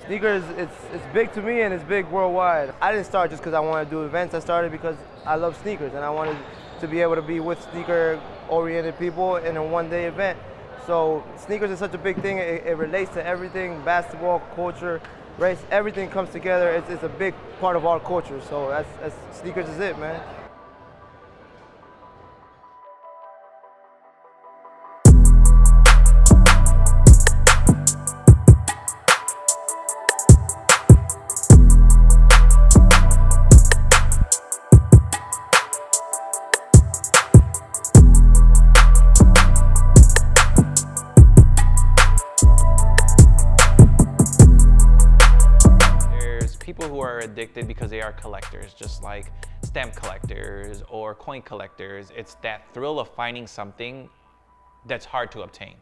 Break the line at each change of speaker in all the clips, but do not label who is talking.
Sneakers, it's big to me and it's big worldwide. I didn't start just because I wanted to do events. I started because I love sneakers and I wanted to be able to be with sneaker-oriented people in a one-day event. So sneakers is such a big thing. It relates to everything, basketball, culture, race, everything comes together. It's a big part of our culture. So sneakers is it, man.
People who are addicted because they are collectors, just like stamp collectors or coin collectors. It's that thrill of finding something that's hard to obtain.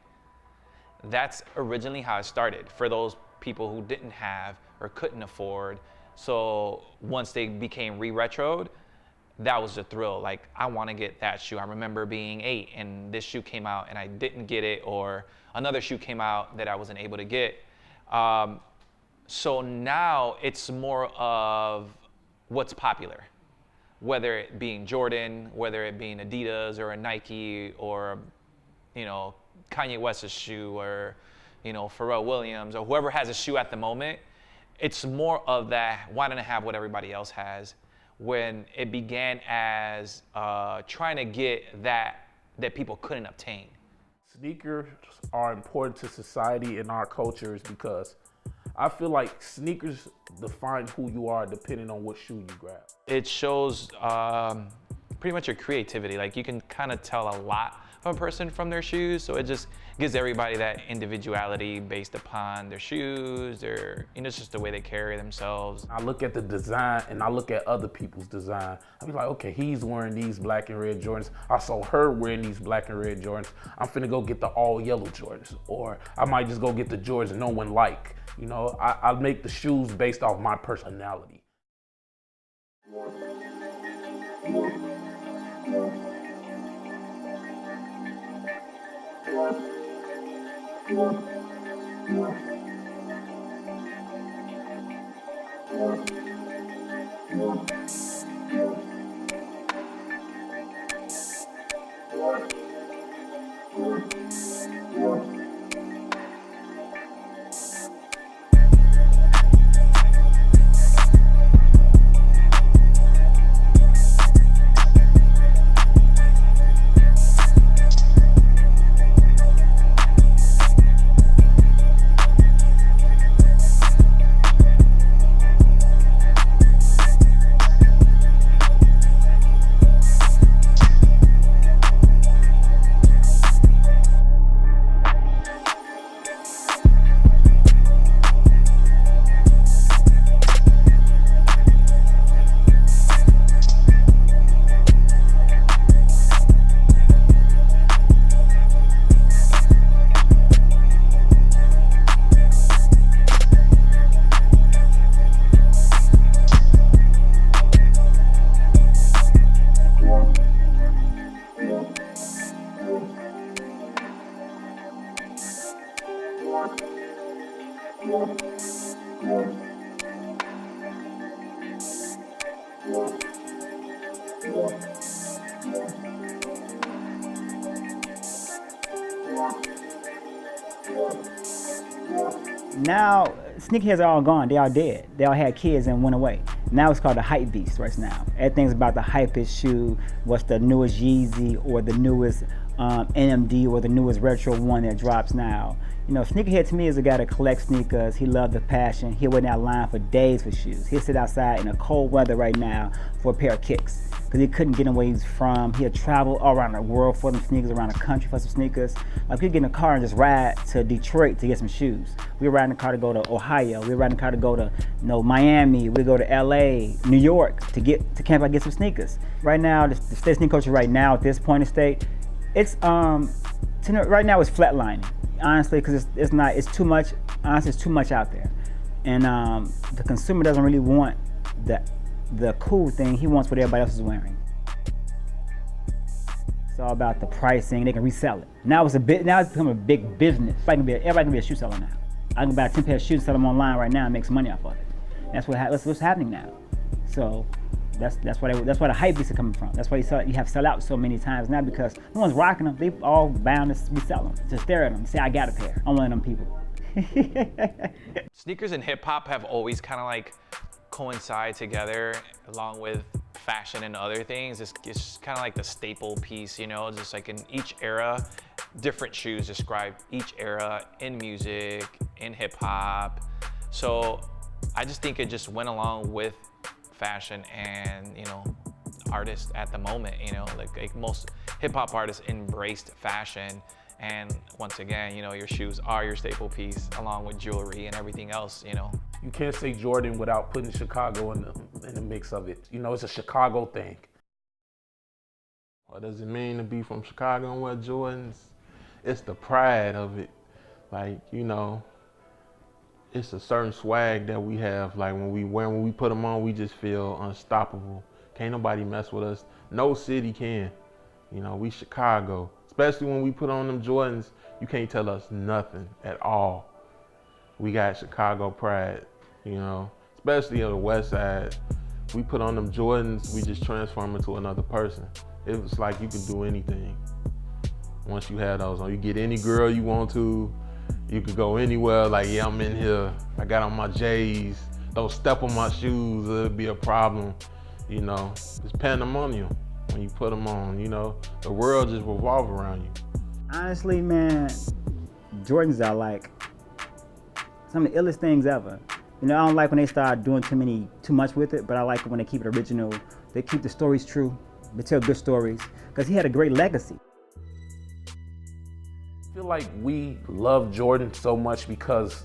That's originally how it started for those people who didn't have or couldn't afford. So once they became re-retroed, that was the thrill. Like, I want to get that shoe. I remember being 8 and this shoe came out and I didn't get it, or another shoe came out that I wasn't able to get. So now it's more of what's popular, whether it being Jordan, whether it being Adidas or a Nike or, Kanye West's shoe or, Pharrell Williams or whoever has a shoe at the moment. It's more of that wanting to have what everybody else has, when it began as trying to get that people couldn't obtain.
Sneakers are important to society and our cultures because I feel like sneakers define who you are depending on what shoe you grab.
It shows pretty much your creativity. Like, you can kind of tell a lot from a person from their shoes, so it just gives everybody that individuality based upon their shoes, it's just the way they carry themselves.
I look at the design and I look at other people's design. I'll be like, okay, he's wearing these black and red Jordans. I saw her wearing these black and red Jordans. I'm finna go get the all yellow Jordans, or I might just go get the Jordans no one like. I make the shoes based off my personality.
Now, sneakerheads are all gone. They all dead. They all had kids and went away. Now it's called the hype beast right now. Everything's about the hypest shoe, what's the newest Yeezy or the newest NMD or the newest retro one that drops now. Sneakerhead to me is a guy that collects sneakers. He loves the passion. He'll wait in that line for days for shoes. He'll sit outside in the cold weather right now for a pair of kicks because he couldn't get them where he's from. He'll travel all around the world for them sneakers, around the country for some sneakers. Like, we get in a car and just ride to Detroit to get some shoes. We ride in the car to go to Ohio. We ride in the car to go to Miami. We go to LA, New York to camp out and get some sneakers. Right now, the state sneaker culture right now at this point in state, it's right now it's flatlining. Honestly, because it's too much. Honestly, it's too much out there, and the consumer doesn't really want the cool thing. He wants what everybody else is wearing. It's all about the pricing. They can resell it. Now it's become a big business. Everybody can be a shoe seller now. I can buy 10 pair of shoes, sell them online right now, and make some money off of it. That's what's happening now. So that's why the hype beasts are coming from. That's why you have sell out so many times now, because no one's rocking them. They all bound to be selling them, to stare at them, say I got a pair. I'm one of them people.
Sneakers and hip hop have always kind of like coincide together along with fashion and other things. It's kind of like the staple piece, you know, just like in each era, different shoes describe each era in music, in hip hop. So I just think it just went along with fashion and, you know, artists at the moment, you know, like most hip hop artists embraced fashion. And once again, you know, your shoes are your staple piece along with jewelry and everything else, you know.
You can't say Jordan without putting Chicago in the mix of it. You know, it's a Chicago thing.
What does it mean to be from Chicago and wear Jordans? It's the pride of it. Like, you know, it's a certain swag that we have. Like when we put them on, we just feel unstoppable. Can't nobody mess with us. No city can. You know, we Chicago. Especially when we put on them Jordans, you can't tell us nothing at all. We got Chicago pride, you know, especially on the west side. We put on them Jordans, we just transform into another person. It was like you could do anything once you had those on. You get any girl you want to, you could go anywhere, like, yeah, I'm in here, I got on my J's, don't step on my shoes, it'll be a problem, you know. It's pandemonium when you put them on, you know. The world just revolves around you.
Honestly, man, Jordans are like some of the illest things ever. You know, I don't like when they start doing too much with it, but I like it when they keep it original. They keep the stories true. They tell good stories, because he had a great legacy.
I feel like we love Jordan so much because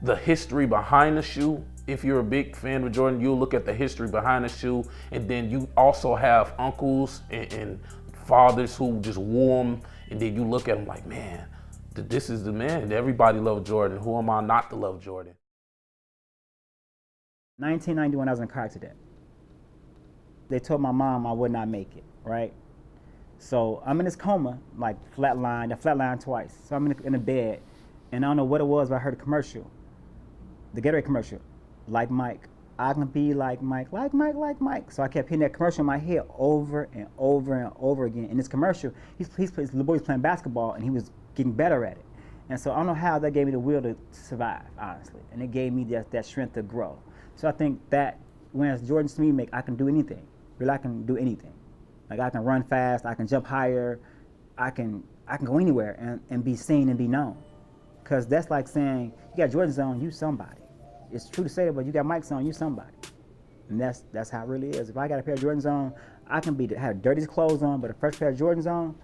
the history behind the shoe. If you're a big fan of Jordan, you'll look at the history behind the shoe, and then you also have uncles and fathers who just wore them, and then you look at them like, man, this is the man. Everybody loved Jordan. Who am I not to love Jordan?
1991, I was in a car accident. They told my mom I would not make it, right? So I'm in this coma, like flatline. I flatlined twice. So I'm in a bed, and I don't know what it was, but I heard a commercial, the Gatorade commercial. Like Mike, I can be like Mike, like Mike, like Mike. So I kept hitting that commercial in my head over and over and over again. In this commercial, the boy was playing basketball and he was getting better at it. And so I don't know how that gave me the will to survive, honestly. And it gave me that strength to grow. So I think that when it's Jordan to me, I can do anything. Really, I can do anything. Like I can run fast, I can jump higher, I can go anywhere and be seen and be known. Because that's like saying, you got Jordans on, you somebody. It's true to say it, but you got Mike's on, you somebody. And that's how it really is. If I got a pair of Jordans on, I can have dirtiest clothes on, but a fresh pair of Jordans on,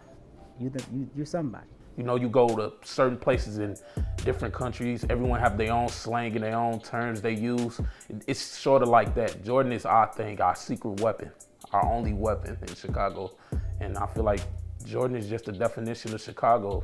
you're somebody.
You know, you go to certain places in different countries, everyone have their own slang and their own terms they use. It's sort of like that. Jordan is our thing, our secret weapon, our only weapon in Chicago. And I feel like Jordan is just the definition of Chicago.